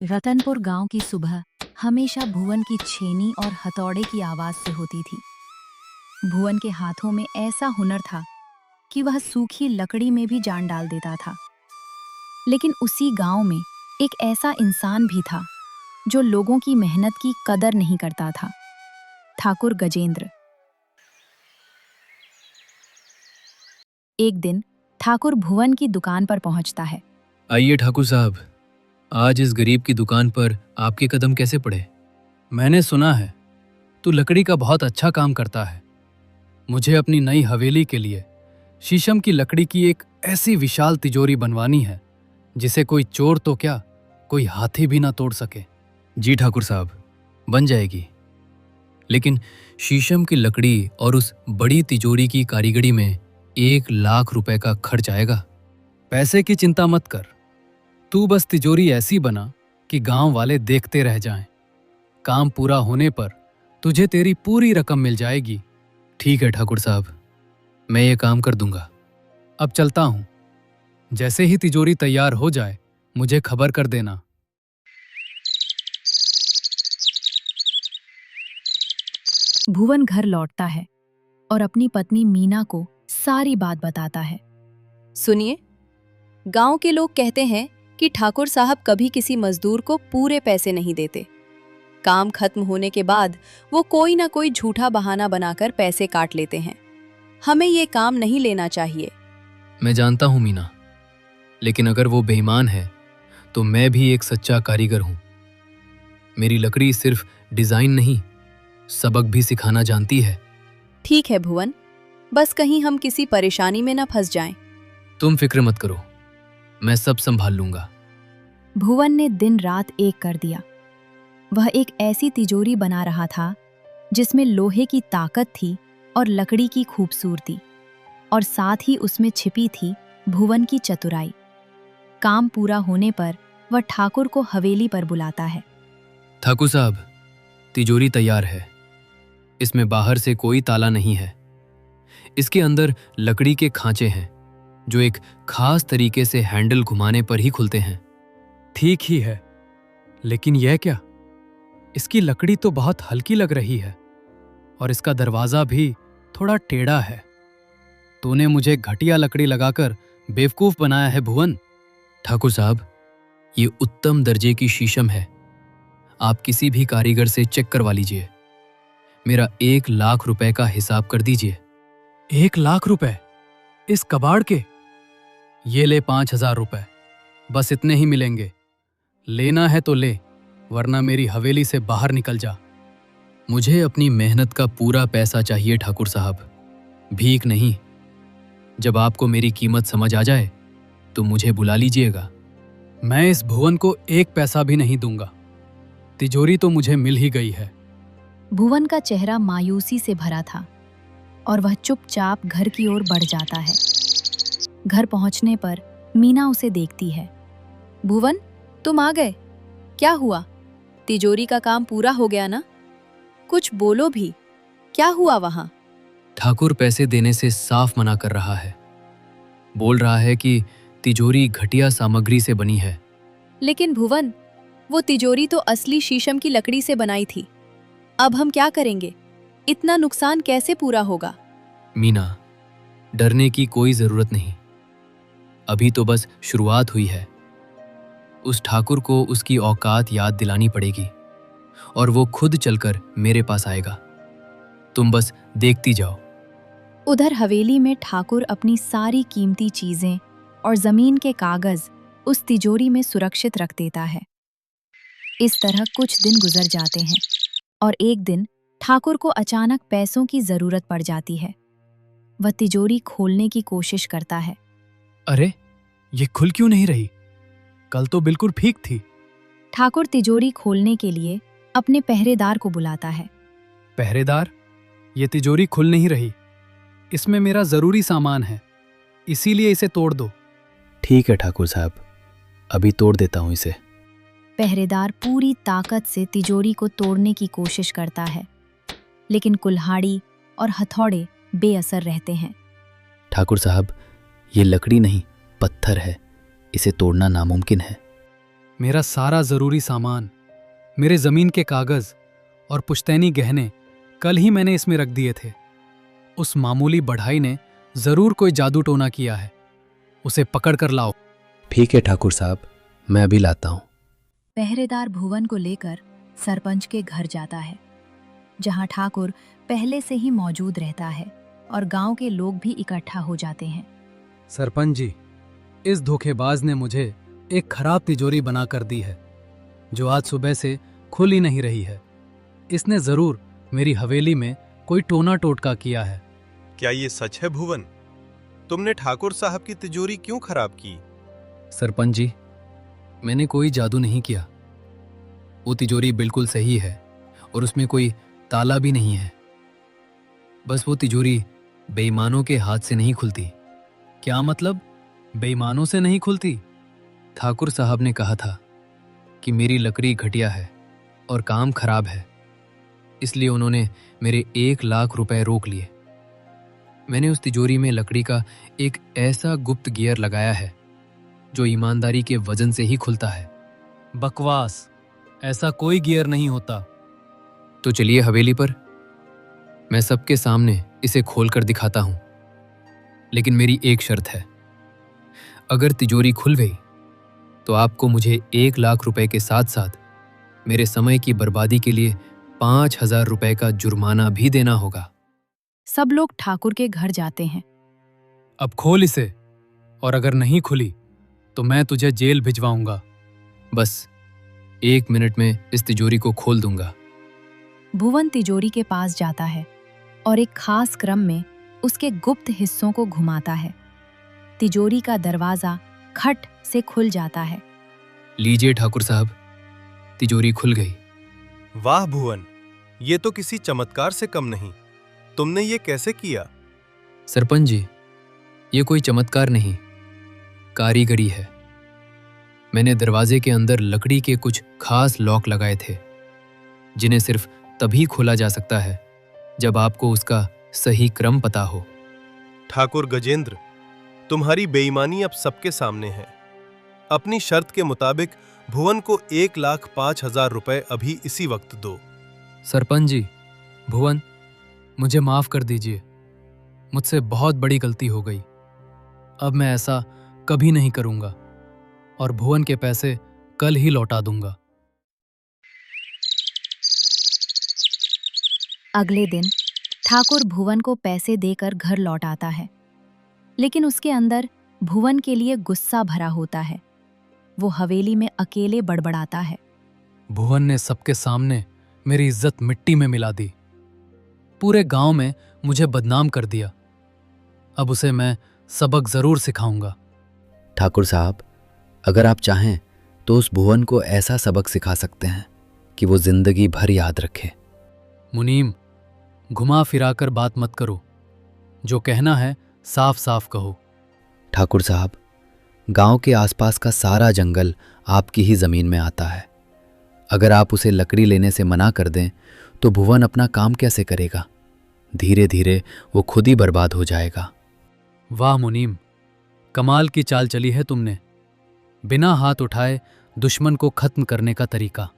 रतनपुर गांव की सुबह हमेशा भुवन की छेनी और हथौड़े की आवाज से होती थी। भुवन के हाथों में ऐसा हुनर था कि वह सूखी लकड़ी में भी जान डाल देता था। लेकिन उसी गांव में एक ऐसा इंसान भी था जो लोगों की मेहनत की कदर नहीं करता था। ठाकुर गजेंद्र। एक दिन ठाकुर भुवन की दुकान पर पहुंचता है। आइए ठाकुर साहब, आज इस गरीब की दुकान पर आपके कदम कैसे पड़े? मैंने सुना है तू लकड़ी का बहुत अच्छा काम करता है। मुझे अपनी नई हवेली के लिए शीशम की लकड़ी की एक ऐसी विशाल तिजोरी बनवानी है जिसे कोई चोर तो क्या, कोई हाथी भी ना तोड़ सके। जी ठाकुर साहब, बन जाएगी। लेकिन शीशम की लकड़ी और उस बड़ी तिजोरी की कारीगरी में 1 लाख रुपए का खर्च आएगा। पैसे की चिंता मत कर, तू बस तिजोरी ऐसी बना कि गांव वाले देखते रह जाएं। काम पूरा होने पर तुझे तेरी पूरी रकम मिल जाएगी। ठीक है ठाकुर साहब, मैं ये काम कर दूंगा। अब चलता हूं। जैसे ही तिजोरी तैयार हो जाए मुझे खबर कर देना। भुवन घर लौटता है और अपनी पत्नी मीना को सारी बात बताता है। सुनिए, गांव के लोग कहते हैं कि ठाकुर साहब कभी किसी मजदूर को पूरे पैसे नहीं देते। काम खत्म होने के बाद वो कोई ना कोई झूठा बहाना बनाकर पैसे काट लेते हैं। हमें ये काम नहीं लेना चाहिए। मैं जानता हूं मीना, लेकिन अगर वो बेईमान है तो मैं भी एक सच्चा कारीगर हूं। मेरी लकड़ी सिर्फ डिजाइन नहीं, सबक भी सिखाना जानती है। ठीक है भुवन, बस कहीं हम किसी परेशानी में ना फंस जाएं। तुम फिक्र मत करो, मैं सब संभाल लूंगा। भुवन ने दिन रात एक कर दिया। वह एक ऐसी तिजोरी बना रहा था जिसमें लोहे की ताकत थी और लकड़ी की खूबसूरती, और साथ ही उसमें छिपी थी भुवन की चतुराई। काम पूरा होने पर वह ठाकुर को हवेली पर बुलाता है। ठाकुर साहब, तिजोरी तैयार है। इसमें बाहर से कोई ताला नहीं है। इसके अंदर लकड़ी के खांचे हैं जो एक खास तरीके से हैंडल घुमाने पर ही खुलते हैं। ठीक ही है, लेकिन यह क्या? इसकी लकड़ी तो बहुत हल्की लग रही है और इसका दरवाजा भी थोड़ा टेढ़ा है। तूने मुझे घटिया लकड़ी लगाकर बेवकूफ बनाया है भुवन। ठाकुर साहब, ये उत्तम दर्जे की शीशम है। आप किसी भी कारीगर से चेक करवा लीजिए। मेरा 1 लाख रुपए का हिसाब कर दीजिए। 1 लाख रुपए इस कबाड़ के? ये ले 5,000 रुपए, बस इतने ही मिलेंगे। लेना है तो ले, वरना मेरी हवेली से बाहर निकल जा। मुझे अपनी मेहनत का पूरा पैसा चाहिए ठाकुर साहब, भीख नहीं। जब आपको मेरी कीमत समझ आ जाए तो मुझे बुला लीजिएगा। मैं इस भुवन को 1 पैसा भी नहीं दूंगा। तिजोरी तो मुझे मिल ही गई है। भुवन का चेहरा मायूसी से भरा था और वह चुपचाप घर की ओर बढ़ जाता है। घर पहुंचने पर मीना उसे देखती है। भुवन, तुम आ गए। क्या हुआ? तिजोरी का काम पूरा हो गया ना? कुछ बोलो भी, क्या हुआ वहां? ठाकुर पैसे देने से साफ मना कर रहा है। बोल रहा है कि तिजोरी घटिया सामग्री से बनी है। लेकिन भुवन, वो तिजोरी तो असली शीशम की लकड़ी से बनाई थी। अब हम क्या करेंगे? इतना नुकसान कैसे पूरा होगा? मीना, डरने की कोई जरूरत नहीं। अभी तो बस शुरुआत हुई है। उस ठाकुर को उसकी औकात याद दिलानी पड़ेगी और वो खुद चलकर मेरे पास आएगा। तुम बस देखती जाओ। उधर हवेली में ठाकुर अपनी सारी कीमती चीजें और जमीन के कागज उस तिजोरी में सुरक्षित रख देता है। इस तरह कुछ दिन गुजर जाते हैं और एक दिन ठाकुर को अचानक पैसों की जरूरत पड़ जाती है। वह तिजोरी खोलने की कोशिश करता है। अरे, ये खुल क्यों नहीं रही? कल तो बिल्कुल ठीक थी। ठाकुर तिजोरी खोलने के लिए अपने पहरेदार को बुलाता है। पहरेदार, ये तिजोरी खुल नहीं रही। इसमें मेरा जरूरी सामान है, इसीलिए इसे तोड़ दो। ठीक है ठाकुर साहब, अभी तोड़ देता हूं इसे। पहरेदार पूरी ताकत से तिजोरी को तोड़ने की कोशिश करता है, लेकिन कुल्हाड़ी और हथौड़े बेअसर रहते हैं। ठाकुर साहब, ये लकड़ी नहीं, पत्थर है। इसे तोड़ना नामुमकिन है। मेरा सारा जरूरी सामान, मेरे जमीन के कागज और पुश्तैनी गहने कल ही मैंने इसमें रख दिए थे। उस मामूली बढ़ाई ने जरूर कोई जादू टोना किया है। उसे पकड़ कर लाओ। ठीक है ठाकुर साहब, मैं अभी लाता हूँ। पहरेदार भुवन को लेकर सरपंच के घर जाता है, जहां ठाकुर पहले से ही मौजूद रहता है और गांव के लोग भी इकट्ठा हो जाते हैं। सरपंच जी, इस धोखेबाज ने मुझे एक खराब तिजोरी बना कर दी है, जो आज सुबह से खुल ही नहीं रही है। इसने जरूर मेरी हवेली में कोई टोना टोटका किया है। क्या ये सच है भुवन? तुमने ठाकुर साहब की तिजोरी क्यों खराब की? सरपंच जी, मैंने कोई जादू नहीं किया। वो तिजोरी बिल्कुल सही है और उसमें कोई ताला भी नहीं है। बस वो तिजोरी बेईमानों के हाथ से नहीं खुलती। क्या मतलब, बेईमानों से नहीं खुलती? ठाकुर साहब ने कहा था कि मेरी लकड़ी घटिया है और काम खराब है, इसलिए उन्होंने मेरे 1 लाख रुपए रोक लिए। मैंने उस तिजोरी में लकड़ी का एक ऐसा गुप्त गियर लगाया है जो ईमानदारी के वजन से ही खुलता है। बकवास, ऐसा कोई गियर नहीं होता। तो चलिए हवेली पर, मैं सबके सामने इसे खोलकर दिखाता हूं। लेकिन मेरी एक शर्त है, अगर तिजोरी खुल गई तो आपको मुझे 1 लाख रुपए के साथ साथ मेरे समय की बर्बादी के लिए 5,000 रुपए का जुर्माना भी देना होगा। सब लोग ठाकुर के घर जाते हैं। अब खोल इसे, और अगर नहीं खुली तो मैं तुझे जेल भिजवाऊंगा। बस 1 मिनट में इस तिजोरी को खोल दूंगा। भुवन तिजोरी के पास जाता है और एक खास क्रम में उसके गुप्त हिस्सों को घुमाता है। तिजोरी का दरवाजा खट से खुल जाता है। लीजिए ठाकुर साहब, तिजोरी खुल गई। वाह भुवन, ये तो किसी चमत्कार से कम नहीं। तुमने ये कैसे किया? सरपंच जी, ये कोई चमत्कार नहीं, कारीगरी है। मैंने दरवाजे के अंदर लकड़ी के कुछ खास लॉक लगाए थे, जिन्हें सिर्फ तभी खोला जा सकता है जब आपको उसका सही क्रम पता हो। ठाकुर गजेंद्र, तुम्हारी बेईमानी अब सबके सामने है। अपनी शर्त के मुताबिक भुवन को 1,05,000 रुपए अभी इसी वक्त दो। सरपंच जी, भुवन, मुझे माफ कर दीजिए। मुझसे बहुत बड़ी गलती हो गई। अब मैं ऐसा कभी नहीं करूंगा और भुवन के पैसे कल ही लौटा दूंगा। अगले दिन ठाकुर भुवन को पैसे देकर घर लौट आता है, लेकिन उसके अंदर भुवन के लिए गुस्सा भरा होता है। वो हवेली में अकेले बड़बड़ाता है। भुवन ने सबके सामने मेरी इज्जत मिट्टी में मिला दी। पूरे गांव में मुझे बदनाम कर दिया। अब उसे मैं सबक जरूर सिखाऊंगा। ठाकुर साहब, अगर आप चाहें तो उस भुवन को ऐसा सबक सिखा सकते हैं कि वो जिंदगी भर याद रखे। मुनीम, घुमा फिराकर बात मत करो। जो कहना है साफ साफ कहो। ठाकुर साहब, गांव के आसपास का सारा जंगल आपकी ही जमीन में आता है। अगर आप उसे लकड़ी लेने से मना कर दें तो भुवन अपना काम कैसे करेगा? धीरे धीरे वो खुद ही बर्बाद हो जाएगा। वाह मुनीम, कमाल की चाल चली है तुमने। बिना हाथ उठाए दुश्मन को खत्म करने का तरीका।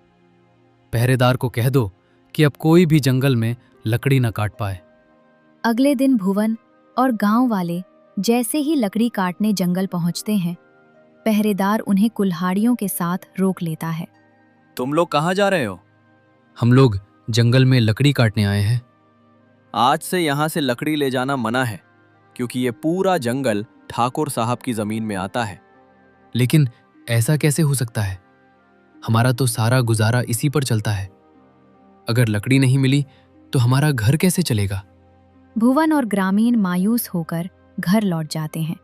पहरेदार को कह दो कि अब कोई भी जंगल में लकड़ी न काट पाए। अगले दिन भुवन और गांव वाले जैसे ही लकड़ी काटने जंगल पहुंचते हैं, पहरेदार उन्हें कुल्हाड़ियों के साथ रोक लेता है। तुम लोग कहाँ जा रहे हो? हम लोग जंगल में लकड़ी काटने आए हैं। आज से यहाँ से लकड़ी ले जाना मना है, क्योंकि ये पूरा जंगल ठाकुर साहब की जमीन में आता है। लेकिन ऐसा कैसे हो सकता है? हमारा तो सारा गुजारा इसी पर चलता है। अगर लकड़ी नहीं मिली तो हमारा घर कैसे चलेगा? भुवन और ग्रामीण मायूस होकर घर लौट जाते हैं।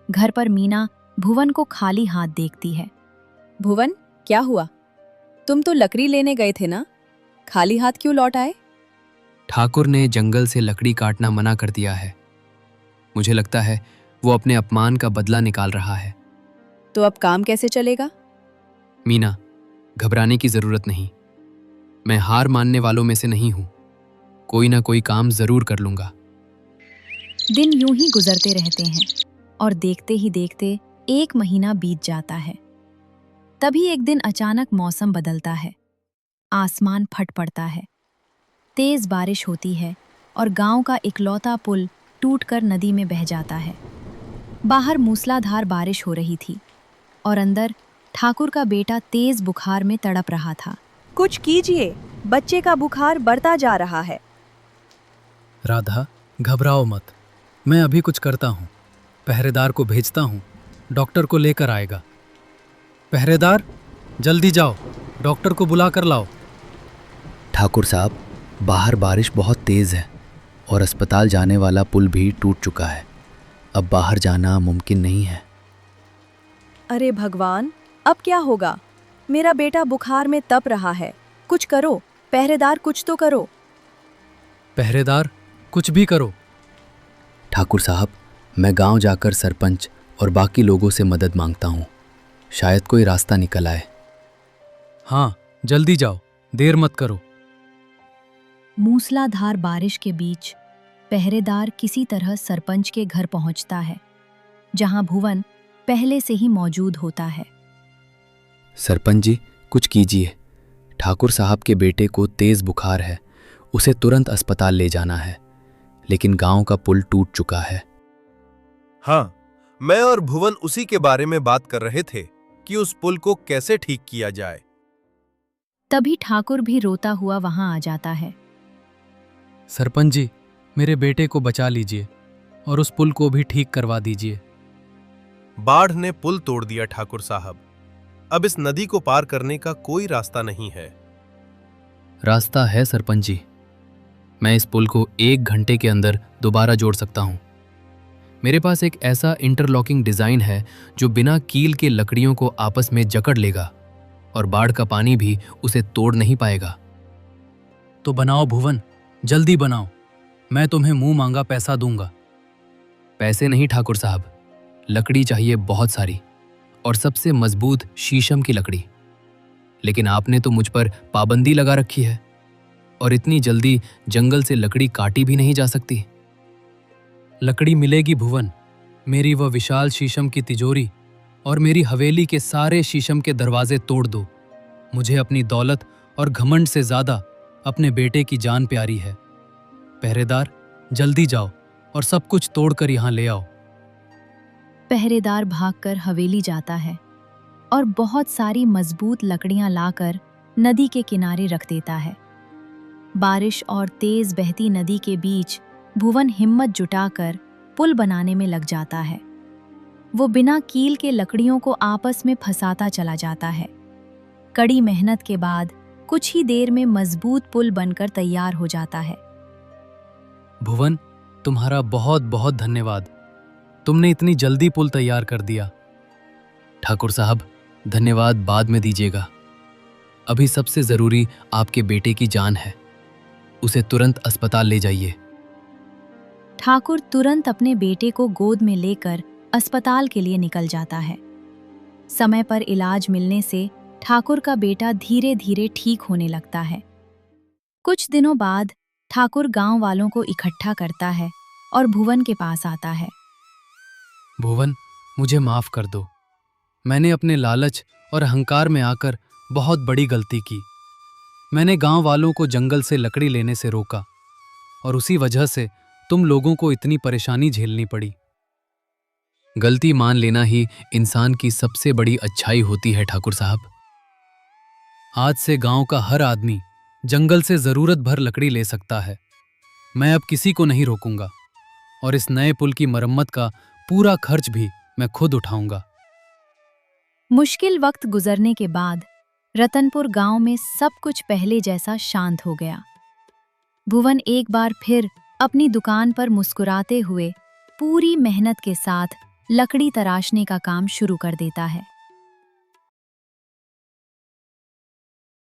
घर पर मीना भुवन को खाली हाथ देखती है। भुवन, क्या हुआ? तुम तो लकड़ी लेने गए थे ना? खाली हाथ क्यों लौट आए? ठाकुर ने जंगल से लकड़ी काटना मना कर दिया है। मुझे लगता है वो अपने अपमान का बदला निकाल रहा है। तो अब काम कैसे चलेगा? मीना, घबराने की जरूरत नहीं। मैं हार मानने वालों में से नहीं हूं। कोई ना कोई काम जरूर कर लूंगा। दिन यूं ही गुजरते रहते हैं और देखते ही देखते 1 महीना बीत जाता है। तभी एक दिन अचानक मौसम बदलता है। आसमान फट पड़ता है, तेज बारिश होती है और गांव का इकलौता पुल टूटकर नदी में बह जाता है। बाहर मूसलाधार बारिश हो रही थी और अंदर ठाकुर का बेटा तेज बुखार में तड़प रहा था। कुछ कीजिए, बच्चे का बुखार बढ़ता जा रहा है। राधा, घबराओ मत, मैं अभी कुछ करता हूँ। पहरेदार को भेजता हूँ, डॉक्टर को लेकर आएगा। पहरेदार, जल्दी जाओ, डॉक्टर को बुला कर लाओ। ठाकुर साहब, बाहर बारिश बहुत तेज़ है और अस्पताल जाने वाला पुल भी टूट चुका है। अब बाहर जाना मुमकिन नहीं है। अरे भगवान, अब क्या होगा? मेरा बेटा बुखार में तप रहा है। कुछ करो, पहरेदार, कुछ तो करो। पहरेदार, कुछ भी करो। ठाकुर साहब, मैं गांव जाकर सरपंच और बाकी लोगों से मदद मांगता हूँ। शायद कोई रास्ता निकल आए। हाँ, जल्दी जाओ, देर मत करो। मूसलाधार बारिश के बीच पहरेदार किसी तरह सरपंच के घर पहुंचता है, जहां भुवन पहले से ही मौजूद होता है। सरपंच जी, कुछ कीजिए। ठाकुर साहब के बेटे को तेज बुखार है, उसे तुरंत अस्पताल ले जाना है, लेकिन गांव का पुल टूट चुका है। हाँ, मैं और भुवन उसी के बारे में बात कर रहे थे कि उस पुल को कैसे ठीक किया जाए। तभी ठाकुर भी रोता हुआ वहां आ जाता है। सरपंच जी, मेरे बेटे को बचा लीजिए और उस पुल को भी ठीक करवा दीजिए। बाढ़ ने पुल तोड़ दिया ठाकुर साहब। अब इस नदी को पार करने का कोई रास्ता नहीं है। रास्ता है सरपंच जी। मैं इस पुल को 1 घंटे के अंदर दोबारा जोड़ सकता हूँ। मेरे पास एक ऐसा इंटरलॉकिंग डिज़ाइन है जो बिना कील के लकड़ियों को आपस में जकड़ लेगा और बाढ़ का पानी भी उसे तोड़ नहीं पाएगा। तो बनाओ भुवन, जल्दी बनाओ, मैं तुम्हें मुंह मांगा पैसा दूंगा। पैसे नहीं ठाकुर साहब, लकड़ी चाहिए बहुत सारी, और सबसे मजबूत शीशम की लकड़ी। लेकिन आपने तो मुझ पर पाबंदी लगा रखी है और इतनी जल्दी जंगल से लकड़ी काटी भी नहीं जा सकती। लकड़ी मिलेगी भुवन। मेरी वह विशाल शीशम की तिजोरी और मेरी हवेली के सारे शीशम के दरवाजे तोड़ दो। मुझे अपनी दौलत और घमंड से ज्यादा अपने बेटे की जान प्यारी है। पहरेदार, जल्दी जाओ और सब कुछ तोड़कर यहाँ ले आओ। पहरेदार भागकर हवेली जाता है और बहुत सारी मजबूत लकड़ियां लाकर नदी के किनारे रख देता है। बारिश और तेज बहती नदी के बीच भुवन हिम्मत जुटाकर पुल बनाने में लग जाता है। वो बिना कील के लकड़ियों को आपस में फंसाता चला जाता है। कड़ी मेहनत के बाद कुछ ही देर में मजबूत पुल बनकर तैयार हो जाता है। भुवन, तुम्हारा बहुत बहुत धन्यवाद। तुमने इतनी जल्दी पुल तैयार कर दिया। ठाकुर साहब, धन्यवाद बाद में दीजिएगा। अभी सबसे जरूरी आपके बेटे की जान है। उसे तुरंत अस्पताल ले जाइए। ठाकुर तुरंत अपने बेटे को गोद में लेकर अस्पताल के लिए निकल जाता है। समय पर इलाज मिलने से ठाकुर का बेटा धीरे धीरे ठीक होने लगता है। कुछ दिनों बाद ठाकुर गांव वालों को इकट्ठा करता है और भुवन के पास आता है। भुवन, मुझे माफ कर दो। मैंने अपने लालच और अहंकार में आकर बहुत बड़ी गलती की। मैंने गांव वालों को जंगल से लकड़ी लेने से रोका और उसी वजह से तुम लोगों को इतनी परेशानी झेलनी पड़ी। गलती मान लेना ही इंसान की सबसे बड़ी अच्छाई होती है ठाकुर साहब। आज से गांव का हर आदमी जंगल से जरूरत भर लकड़ी ले सकता है। मैं अब किसी को नहीं रोकूंगा और इस नए पुल की मरम्मत का पूरा खर्च भी मैं खुद उठाऊंगा। मुश्किल वक्त गुजरने के बाद रतनपुर गांव में सब कुछ पहले जैसा शांत हो गया। भुवन एक बार फिर अपनी दुकान पर मुस्कुराते हुए पूरी मेहनत के साथ लकड़ी तराशने का काम शुरू कर देता है।